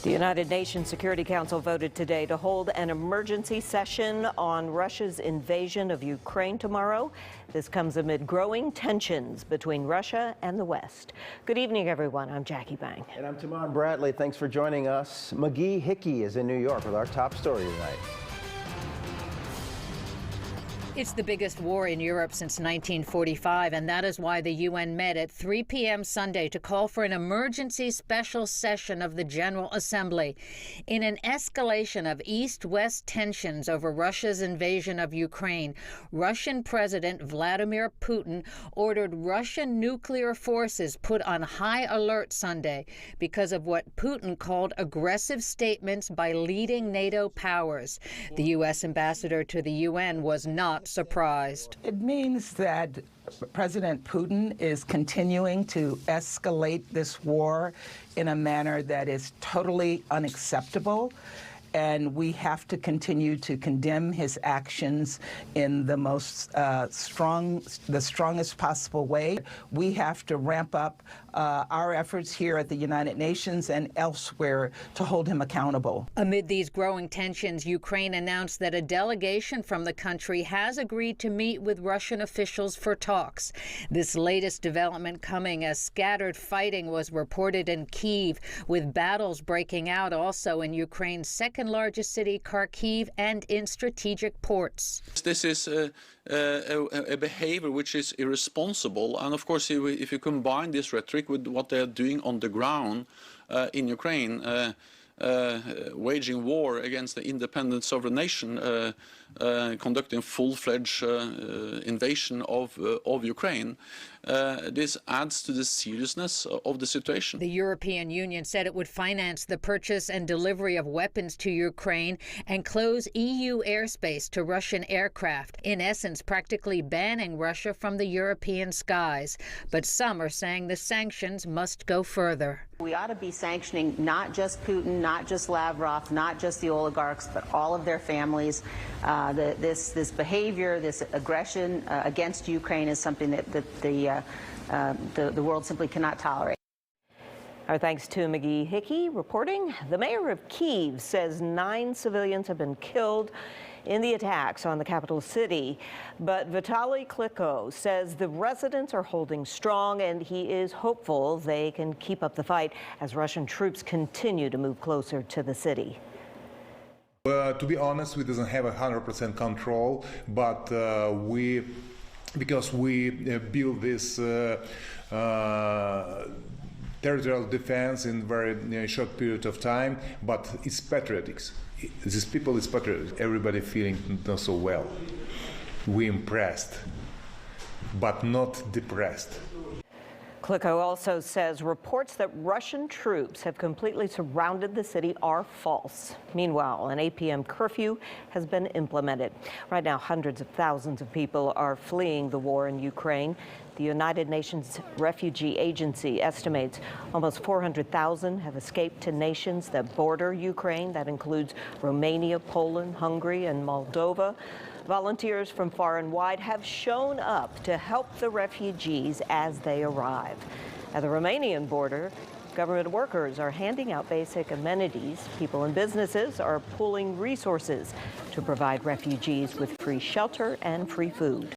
The United Nations Security Council voted today to hold an emergency session on Russia's invasion of Ukraine tomorrow. This comes amid growing tensions between Russia and the West. Good evening, everyone. I'm Jackie Bang. And I'm Tamar Bradley. Thanks for joining us. McGee Hickey is in New York with our top story tonight. It's the biggest war in Europe since 1945, and that is why the UN met at 3 p.m. Sunday to call for an emergency special session of the General Assembly. In an escalation of East-West tensions over Russia's invasion of Ukraine, Russian President Vladimir Putin ordered Russian nuclear forces put on high alert Sunday because of what Putin called aggressive statements by leading NATO powers. The U.S. ambassador to the UN was not surprised. It means that President Putin is continuing to escalate this war in a manner that is totally unacceptable, and we have to continue to condemn his actions in the most strongest possible way. We have to ramp up our efforts here at the United Nations and elsewhere to hold him accountable. Amid these growing tensions, Ukraine announced that a delegation from the country has agreed to meet with Russian officials for talks. This latest development coming as scattered fighting was reported in Kyiv, with battles breaking out also in Ukraine's second largest city, Kharkiv, and in strategic ports. This is a behavior which is irresponsible, and of course if you combine this rhetoric with what they're doing on the ground in Ukraine, waging war against the independent sovereign nation, conducting full-fledged invasion of Ukraine. This adds to the seriousness of the situation. The European Union said it would finance the purchase and delivery of weapons to Ukraine and close EU airspace to Russian aircraft, in essence practically banning Russia from the European skies. But some are saying the sanctions must go further. We ought to be sanctioning not just Putin, not just Lavrov, not just the oligarchs, but all of their families. This behavior, this aggression against Ukraine is something that the world simply cannot tolerate. Our thanks to McGee Hickey reporting. The mayor of Kyiv says 9 civilians have been killed in the attacks on the capital city. But Vitaly Klitschko says the residents are holding strong, and he is hopeful they can keep up the fight as Russian troops continue to move closer to the city. To be honest, we doesn't have 100% control, but because we build this territorial defense in very short period of time, but it's patriotic. These people is patriotic. Everybody feeling not so well. We impressed, but not depressed. Klitschko also says reports that Russian troops have completely surrounded the city are false. Meanwhile, an 8 p.m. curfew has been implemented. Right now, hundreds of thousands of people are fleeing the war in Ukraine. The United Nations Refugee Agency estimates almost 400,000 have escaped to nations that border Ukraine. That includes Romania, Poland, Hungary, and Moldova. Volunteers from far and wide have shown up to help the refugees as they arrive. At the Romanian border, government workers are handing out basic amenities. People and businesses are pooling resources to provide refugees with free shelter and free food.